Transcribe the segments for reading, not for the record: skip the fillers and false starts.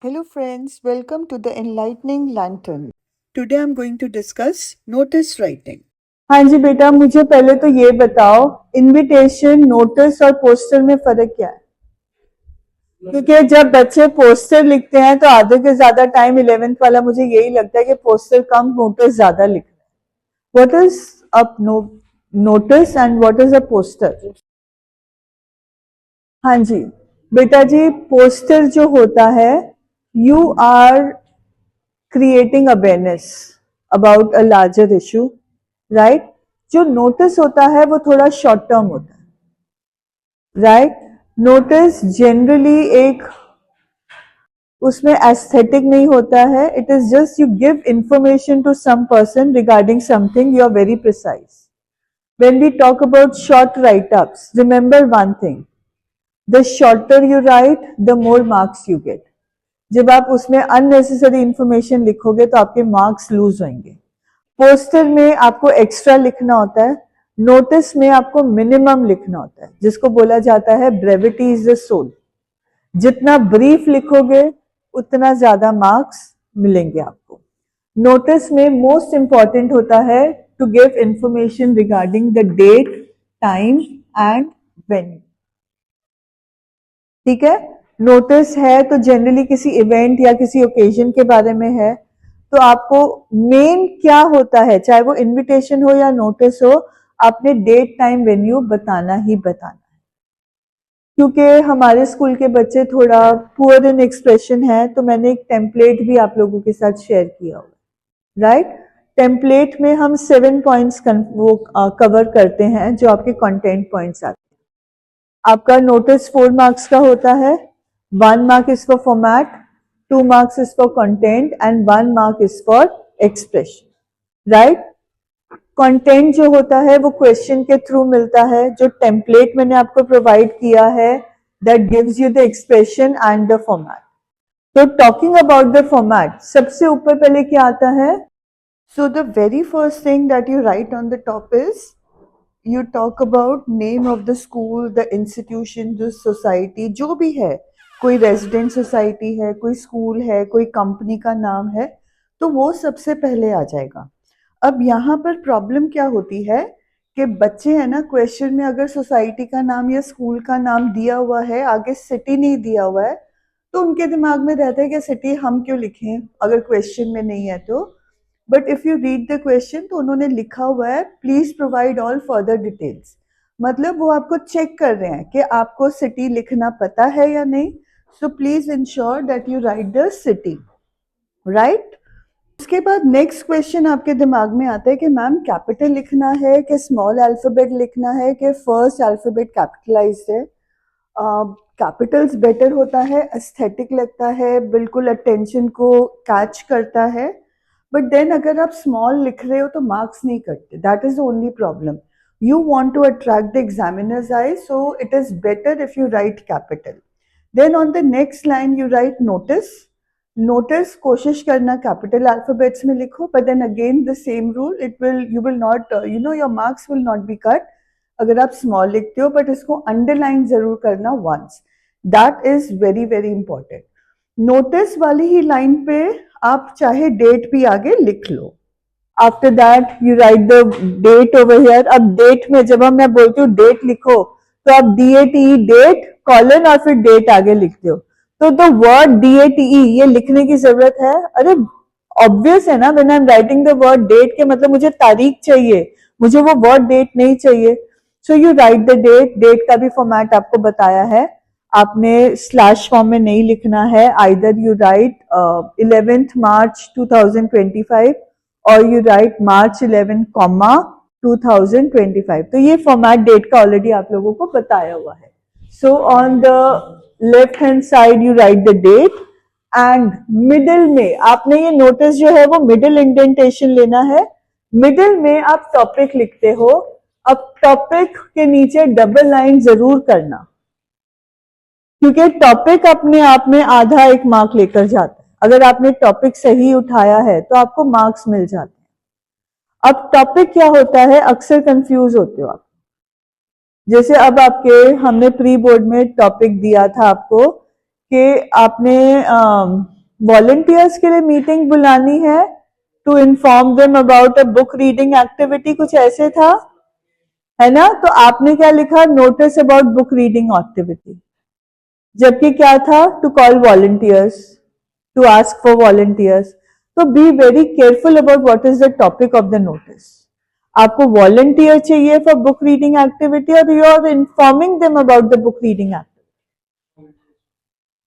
Hello, friends. Welcome to the Enlightening Lantern. Today I'm going to discuss notice writing. हाँ जी बेटा, मुझे पहले तो ये बताओ, इनविटेशन, नोटिस और पोस्टर में फर्क क्या है? क्योंकि जब बच्चे पोस्टर लिखते हैं तो आधे से ज्यादा टाइम 11th वाला मुझे यही लगता है कि पोस्टर कम, नोटिस ज्यादा लिख रहे हैं. What is a notice and what is a poster? हाँ जी बेटा जी, पोस्टर जो होता है, you are creating awareness about a larger issue, right? जो नोटिस होता है वो थोड़ा शॉर्ट टर्म होता है, राइट? नोटिस जनरली एक उसमें एस्थेटिक नहीं होता है. It is just you give information to some person regarding something. You are very precise. When we talk about short write-ups, remember one thing: the shorter you write, the more marks you get. जब आप उसमें unnecessary information लिखोगे तो आपके marks loose होंगे. Poster में आपको extra लिखना होता है, नोटिस में आपको मिनिमम लिखना होता है, जिसको बोला जाता है ब्रेविटी इज द सोल. जितना ब्रीफ लिखोगे उतना ज्यादा मार्क्स मिलेंगे आपको. नोटिस में मोस्ट इंपॉर्टेंट होता है to give information regarding the date, time and venue. ठीक है? नोटिस है तो जनरली किसी इवेंट या किसी ओकेजन के बारे में है, तो आपको मेन क्या होता है, चाहे वो इनविटेशन हो या नोटिस हो, आपने डेट, टाइम, वेन्यू बताना ही बताना है. क्योंकि हमारे स्कूल के बच्चे थोड़ा पुअर इन एक्सप्रेशन है, तो मैंने एक टेम्पलेट भी आप लोगों के साथ शेयर किया हुआ, राइट? टेम्पलेट में हम 7 पॉइंट्स वो कवर करते हैं जो आपके कंटेंट पॉइंट्स आते हैं. आपका नोटिस 4 मार्क्स का होता है. 1 mark is for format, 2 marks is for content and 1 mark is for expression, right? Content जो होता है वो क्वेश्चन के थ्रू मिलता है. जो टेम्पलेट मैंने आपको प्रोवाइड किया है, that gives you the expression and the format. तो टॉकिंग अबाउट द फॉर्मेट, सबसे ऊपर पहले क्या आता है? So the very first thing that you right on the top is you talk about name of the school, the institution, the society, जो भी है, कोई रेजिडेंट सोसाइटी है, कोई स्कूल है, कोई कंपनी का नाम है, तो वो सबसे पहले आ जाएगा. अब यहाँ पर प्रॉब्लम क्या होती है कि बच्चे हैं ना, क्वेश्चन में अगर सोसाइटी का नाम या स्कूल का नाम दिया हुआ है, आगे सिटी नहीं दिया हुआ है, तो उनके दिमाग में रहता है कि सिटी हम क्यों लिखें अगर क्वेश्चन में नहीं है तो. But if you read the question तो उन्होंने लिखा हुआ है please provide all further details. मतलब वो आपको चेक कर रहे हैं कि आपको सिटी लिखना पता है या नहीं. So please ensure that you write the city, right? उसके बाद नेक्स्ट क्वेश्चन आपके दिमाग में आता है कि मैम कैपिटल लिखना है कि स्मॉल अल्फाबेट लिखना है कि फर्स्ट अल्फाबेट कैपिटलाइज्ड है. कैपिटल्स बेटर होता है, एस्थेटिक लगता है, बिल्कुल अटेंशन को कैच करता है. बट देन अगर आप स्मॉल लिख रहे हो तो मार्क्स नहीं कटते. That is the only problem. You want to attract the examiners eye, so it is better if you write capital. Then on the next line you write notice. Notice कोशिश करना capital alphabets में लिखो, but then again the same rule, it will you will not your marks will not be cut अगर आप small लिखते हो, but इसको underline जरूर करना once. That is very very important. Notice वाली ही लाइन पे आप चाहे डेट भी आगे लिख लो. After that you write the date over here. अब डेट में जब मैं बोलती हूँ डेट लिखो, तो आप DATE डेट कॉलन और फिर डेट आगे लिखते हो. तो द वर्ड DATE ये लिखने की जरूरत है? अरे ऑब्वियस है ना. When I am writing the word date के मतलब मुझे तारीख चाहिए, मुझे वो वर्ड डेट नहीं चाहिए. So you write the date. Date का भी फॉर्मेट आपको बताया है, आपने स्लैश फॉर्म में नहीं लिखना है. Either you right 11th March 2025 और यू राइट March 11, 2025. तो ये फॉर्मेट डेट का ऑलरेडी आप लोगों को बताया हुआ है. So on the left hand side you write the date and middle में आपने ये नोटिस जो है वो मिडिल इंडेंटेशन लेना है. मिडिल में आप टॉपिक लिखते हो. अब टॉपिक के नीचे डबल लाइन जरूर करना, क्योंकि टॉपिक अपने आप में आधा 1 मार्क लेकर जाता है. अगर आपने टॉपिक सही उठाया है तो आपको मार्क्स मिल जाते हैं. अब टॉपिक क्या होता है, अक्सर कंफ्यूज होते हो आप. जैसे अब आपके हमने प्री बोर्ड में टॉपिक दिया था आपको कि आपने वॉलंटियर्स के लिए मीटिंग बुलानी है to inform them about a book reading activity, कुछ ऐसे था, है ना? तो आपने क्या लिखा? Notice about book reading activity, जबकि क्या था? To call volunteers, to ask for volunteers. तो be very careful about what is the topic of the notice. आपको वॉलंटियर चाहिए फॉर बुक रीडिंग एक्टिविटी और you are informing them about the book reading activity,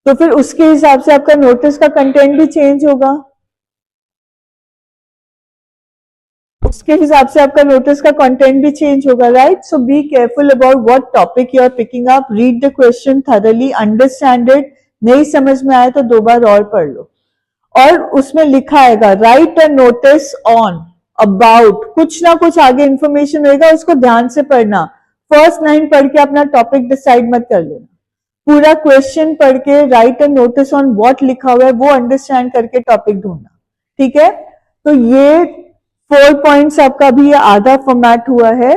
तो फिर उसके हिसाब से आपका नोटिस का कंटेंट भी चेंज होगा, उसके हिसाब से आपका नोटिस का कंटेंट भी चेंज होगा, right? So be careful about what topic you are picking up, read the question thoroughly, understand it, नहीं समझ में आए तो दो बार और पढ़ लो। और उसमें लिखा आएगा right a notice on about, कुछ ना कुछ आगे इंफॉर्मेशन होगा, उसको ध्यान से पढ़ना। फर्स्ट लाइन पढ़ के अपना टॉपिक डिसाइड मत कर लेना, पूरा क्वेश्चन पढ़ के right a notice on what लिखा हुआ है वो अंडरस्टैंड करके टॉपिक ढूंढना, ठीक है? तो ये 4 पॉइंट्स आपका भी ये आधा फॉर्मेट हुआ है।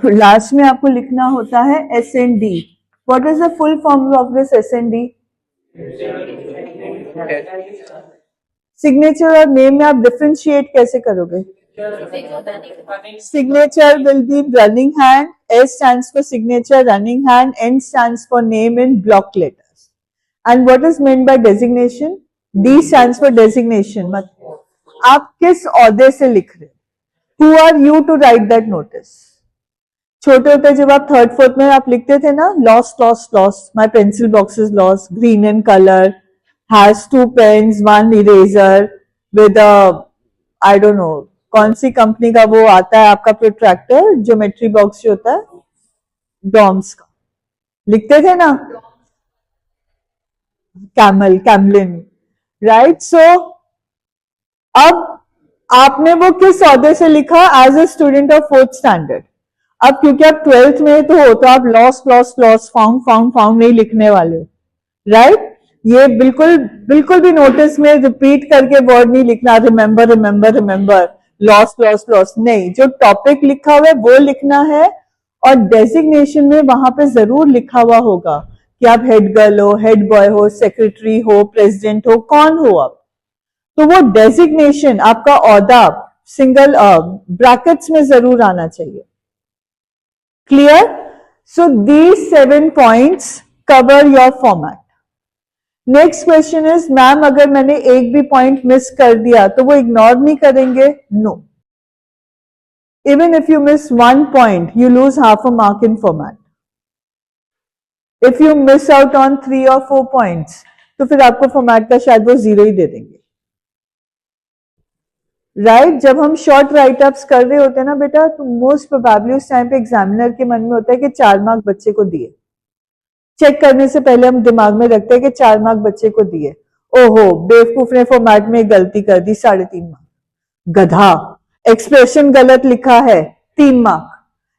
लास्ट में आपको लिखना होता है SND। What is the full form of this SND? Signature और नेम में आप डिफरेंशिएट कैसे करोगे? Signature will be running hand, S stands for signature, running hand, N stands for name in block letters. And what is meant by designation? D stands for designation. मतलब आप किस औहदे से लिख रहे हो? Who are you to write that notice? छोटे होते जब आप थर्ड फोर्थ में आप लिखते थे ना, lost lost lost, my pencil box is lost, green in colour, has 2 pens 1 eraser with I don't know कौन सी कंपनी का वो आता है आपका प्रोट्रैक्टर, ज्योमेट्री बॉक्स जो होता है, डॉम्स का लिखते थे ना, कैमल, कैमलिन, राइट? सो अब आपने वो किस औहदे से लिखा? As a student of 4th standard. अब क्योंकि आप 12th में तो आप lost lost lost found found found नहीं लिखने वाले हो, राइट? ये बिल्कुल बिल्कुल भी नोटिस में रिपीट करके वर्ड नहीं लिखना, remember remember remember, lost lost lost नहीं, जो टॉपिक लिखा हुआ है वो लिखना है। और डेजिग्नेशन में वहां पे जरूर लिखा हुआ होगा कि आप हेड गर्ल हो, हेड बॉय हो, सेक्रेटरी हो, प्रेसिडेंट हो, कौन हो आप, तो वो डेजिग्नेशन आपका औहदा सिंगल ब्रैकेट्स में जरूर आना चाहिए। Clear? So these 7 points cover your format. Next question is ma'am अगर मैंने एक भी पॉइंट मिस कर दिया तो वो इग्नोर नहीं करेंगे? No, even if you miss 1 point you lose half a mark in format. If you miss out on 3 or 4 points तो फिर आपको फॉर्मेट का शायद वो 0 ही दे देंगे, राइट? जब हम शॉर्ट राइटअप्स कर रहे होते हैं ना बेटा, तो मोस्ट प्रोबेबली उस टाइम पे एग्जामिनर के मन में होता है कि 4 मार्क बच्चे को दिए, चेक करने से पहले हम दिमाग में रखते हैं कि 4 मार्क बच्चे को दिए, ओहो बेवकूफ ने फॉर्मेट में गलती कर दी, 3.5 मार्क, गधा एक्सप्रेशन गलत लिखा है 3 मार्क,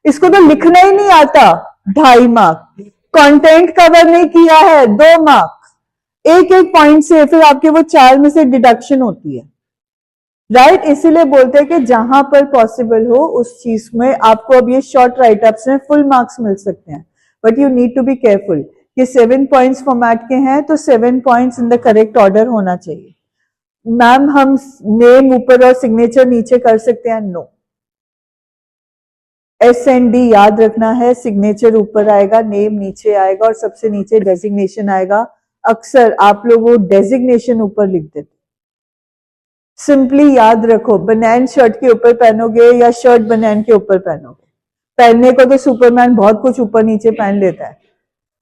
इसको तो लिखना ही नहीं आता 2.5 मार्क, कंटेंट कवर नहीं किया है 2 मार्क, एक एक पॉइंट से फिर आपके वो 4 में से डिडक्शन होती है, राइट? इसीलिए बोलते हैं कि जहां पर पॉसिबल हो उस चीज में आपको अब ये शॉर्ट राइटअप्स में फुल मार्क्स मिल सकते हैं, but you need to be careful कि 7 पॉइंट्स फॉर्मेट के हैं तो 7 points in the correct order होना चाहिए। मैम हम नेम ऊपर और सिग्नेचर नीचे कर सकते हैं? नो, SND याद रखना है, सिग्नेचर ऊपर आएगा, नेम नीचे आएगा और सबसे नीचे डेजिग्नेशन आएगा। अक्सर आप लोग वो डेजिग्नेशन ऊपर लिख देते, सिंपली याद रखो, बनैन शर्ट के ऊपर पहनोगे या शर्ट बनैन के ऊपर पहनोगे, पहनने को तो सुपरमैन बहुत कुछ ऊपर नीचे पहन लेता है,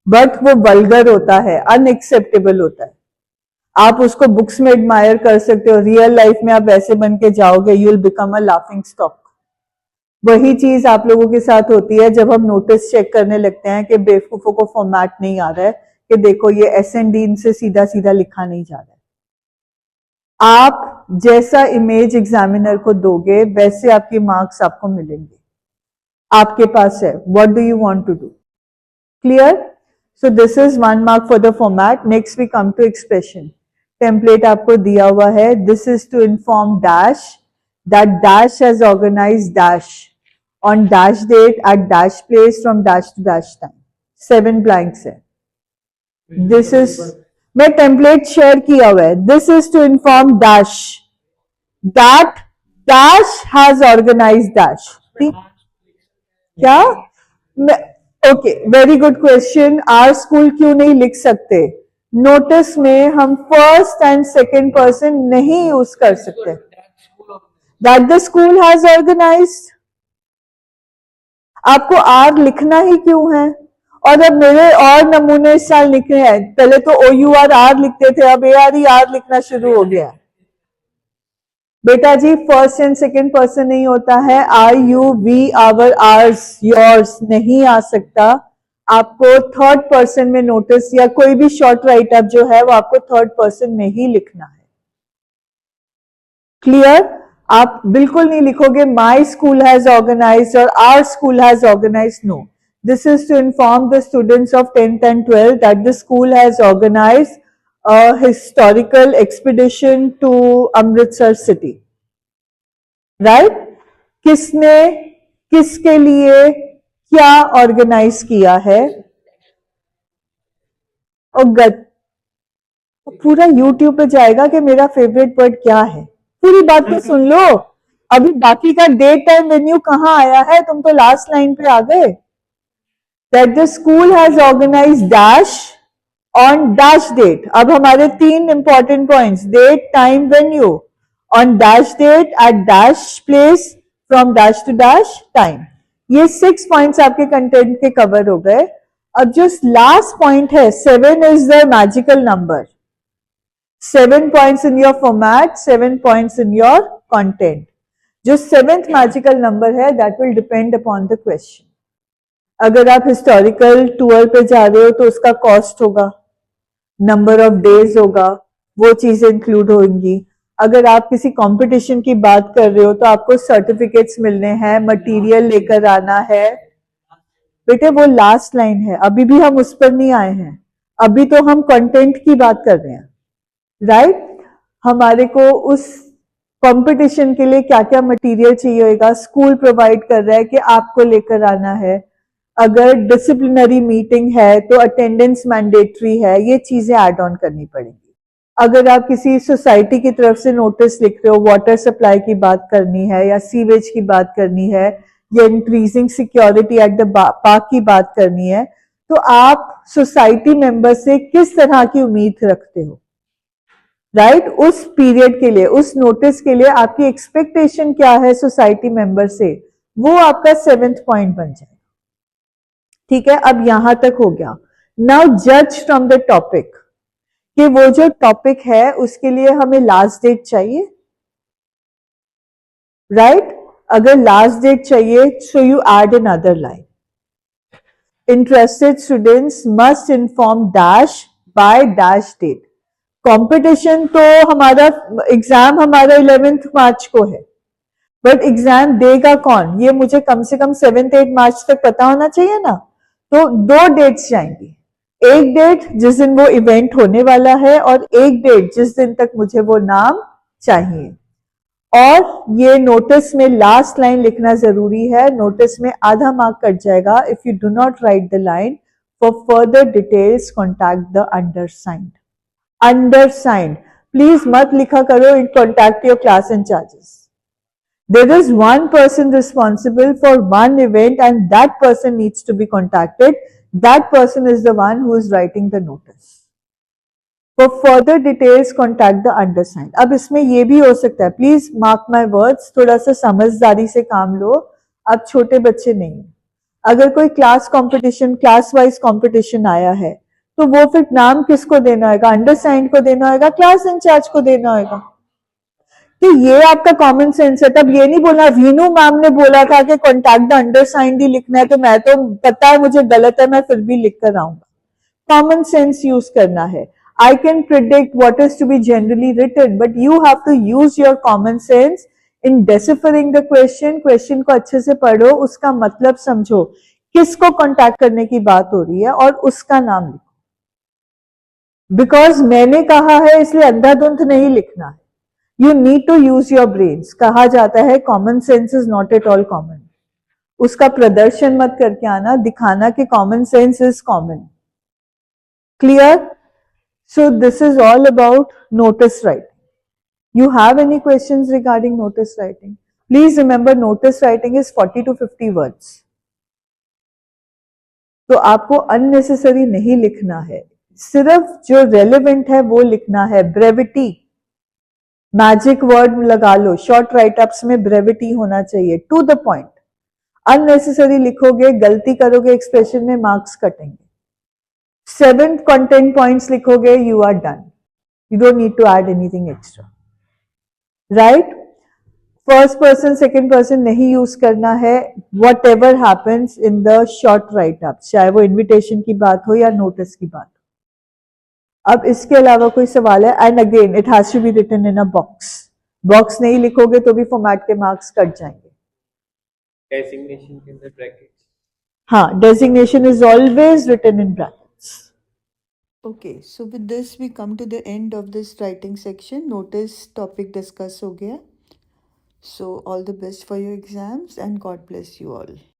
बट वो वल्गर होता है, अनएक्सेप्टेबल होता है। आप उसको बुक्स में एडमायर कर सकते हो, रियल लाइफ में आप ऐसे बन के जाओगे, you will become a laughing stock. वही चीज आप लोगों के साथ होती है जब हम नोटिस चेक करने लगते हैं कि बेवकूफों को फॉर्मेट नहीं आ रहा है, कि देखो ये SND इनसे सीधा सीधा लिखा नहीं जा रहा है। आप जैसा इमेज एग्जामिनर को दोगे वैसे आपके मार्क्स आपको मिलेंगे, आपके पास है, what do you want to do? Clear? So this is 1 mark for the format. Next we come to expression. Template आपको दिया हुआ है, this is to inform dash that dash has organised dash on dash date at dash place from dash to dash time. 7 blanks है, this is, मैं template share किया हुआ है, this is to inform dash that dash has organise dash. क्या? Okay, very good question. Our school क्यों नहीं लिख सकते? नोटिस में हम फर्स्ट एंड सेकेंड पर्सन नहीं यूज कर सकते। That the school has organised. आपको आर लिखना ही क्यों है? और अब मेरे और नमूने इस साल लिखे हैं, पहले तो ओ यू आर आर लिखते थे, अब ए आर ई आर लिखना शुरू हो गया। बेटा जी फर्स्ट एंड सेकेंड पर्सन नहीं होता है, I you we our ours yours नहीं आ सकता। आपको थर्ड पर्सन में नोटिस या कोई भी शॉर्ट राइट अप जो है वो आपको थर्ड पर्सन में ही लिखना है। क्लियर? आप बिल्कुल नहीं लिखोगे माई स्कूल हैज ऑर्गेनाइज्ड और our school has organised. No, this is to inform the students of 10th and 12th that the school has organized a historical expedition to Amritsar city. Right? किसने किसके लिए क्या organise किया है? और पूरा YouTube पे जाएगा कि मेरा फेवरेट वर्ड क्या है। पूरी बात तो सुन लो, अभी बाकी का डेट टाइम वेन्यू कहाँ आया है? तुम तो लास्ट लाइन पे आ गए। That the school has organized dash on dash date. अब हमारे तीन important points, date, time, venue. On dash date at dash place from dash to dash time. ये 6 points आपके content के cover हो गए। अब जो last point है 7 is the magical number. 7 points in your format, 7 points in your content. जो 7th magical number है that will depend upon the question. अगर आप हिस्टोरिकल टूर पे जा रहे हो तो उसका कॉस्ट होगा, नंबर ऑफ डेज होगा, वो चीजें इंक्लूड होंगी। अगर आप किसी कंपटीशन की बात कर रहे हो तो आपको सर्टिफिकेट्स मिलने हैं, मटेरियल लेकर आना है। बेटे वो लास्ट लाइन है, अभी भी हम उस पर नहीं आए हैं, अभी तो हम कंटेंट की बात कर रहे हैं। राइट? हमारे को उस कंपटीशन के लिए क्या क्या मटेरियल चाहिए होगा, स्कूल प्रोवाइड कर रहा है कि आपको लेकर आना है। अगर डिसिप्लिनरी मीटिंग है तो अटेंडेंस मैंडेटरी है, ये चीजें ऐड ऑन करनी पड़ेंगी। अगर आप किसी सोसाइटी की तरफ से नोटिस लिख रहे हो, वाटर सप्लाई की बात करनी है या सीवेज की बात करनी है या increasing security at the park की बात करनी है, तो आप सोसाइटी मेंबर से किस तरह की उम्मीद रखते हो? राइट? उस पीरियड के लिए, उस नोटिस के लिए आपकी एक्सपेक्टेशन क्या है सोसाइटी मेंबर से, वो आपका 7th पॉइंट बन जाए। ठीक है, अब यहां तक हो गया। नाउ जज फ्रॉम द टॉपिक, कि वो जो टॉपिक है उसके लिए हमें लास्ट डेट चाहिए। राइट? अगर लास्ट डेट चाहिए so you add another line, interested students must inform dash by dash date. Competition तो हमारा एग्जाम हमारा 11th मार्च को है, बट एग्जाम देगा कौन, ये मुझे कम से कम 7-8 मार्च तक पता होना चाहिए ना। तो 2 डेट्स जाएंगी, एक डेट जिस दिन वो इवेंट होने वाला है और एक डेट जिस दिन तक मुझे वो नाम चाहिए। और ये नोटिस में लास्ट लाइन लिखना जरूरी है, नोटिस में आधा मार्क कट जाएगा if you do not write the line for further details contact the undersigned. Undersigned please मत लिखा करो in contact your class incharges. There is one person responsible for one event and that person needs to be contacted. That person is the one who is writing the notice. For further details, contact the undersigned. अब इसमें ये भी हो सकता है, please mark my words, थोड़ा सा समझदारी से काम लो, आप छोटे बच्चे नहीं। अगर कोई class competition, class wise competition आया है तो वो फिर नाम किसको देना होगा? अंडरसाइंड को देना होगा, क्लास इंचार्ज को देना होगा। तो ये आपका कॉमन सेंस है। तब ये नहीं बोलना वीनू मैम ने बोला था कि कॉन्टैक्ट द अंडरसाइंड ही लिखना है, तो मैं तो पता है मुझे गलत है, मैं फिर भी लिख कर आऊंगा। कॉमन सेंस यूज करना है। I can predict what is to be generally written, but you have to use your common sense in deciphering the question. Question को अच्छे से पढ़ो, उसका मतलब समझो, किसको कॉन्टैक्ट करने की बात हो रही है और उसका नाम लिखो। बिकॉज मैंने कहा है इसलिए अंधाधुंध नहीं लिखना है। You need to use your brains. कहा जाता है common sense is not at all common. उसका प्रदर्शन मत करके आना, दिखाना कि common sense is common. Clear? So this is all about notice writing. You have any questions regarding notice writing? Please remember, notice writing is 40 to 50 words. तो आपको unnecessary नहीं लिखना है, सिर्फ जो relevant है वो लिखना है. ब्रेविटी, मैजिक वर्ड लगा लो. शॉर्ट राइट अप्स में ब्रेविटी होना चाहिए, टू द पॉइंट. अननेसेसरी लिखोगे, गलती करोगे एक्सप्रेशन में, मार्क्स कटेंगे. 7 कंटेंट पॉइंट्स लिखोगे, you are done. You don't need to add anything extra. Right? First person, second person नहीं यूज करना है. Whatever happens in the short write-up, चाहे वो इन्विटेशन की बात हो या नोटिस की बात हो. अब इसके अलावा कोई सवाल है? And again it has to be written in a box. Box नहीं लिखोगे तो भी फॉर्मेट के मार्क्स कट जाएंगे. डेजिग्नेशन के अंदर ब्रैकेट्स. हाँ, designation is always written in brackets. Okay, so with this we come to the end of this writing section. Notice topic discuss हो गया. So all the best for your exams and God bless you all.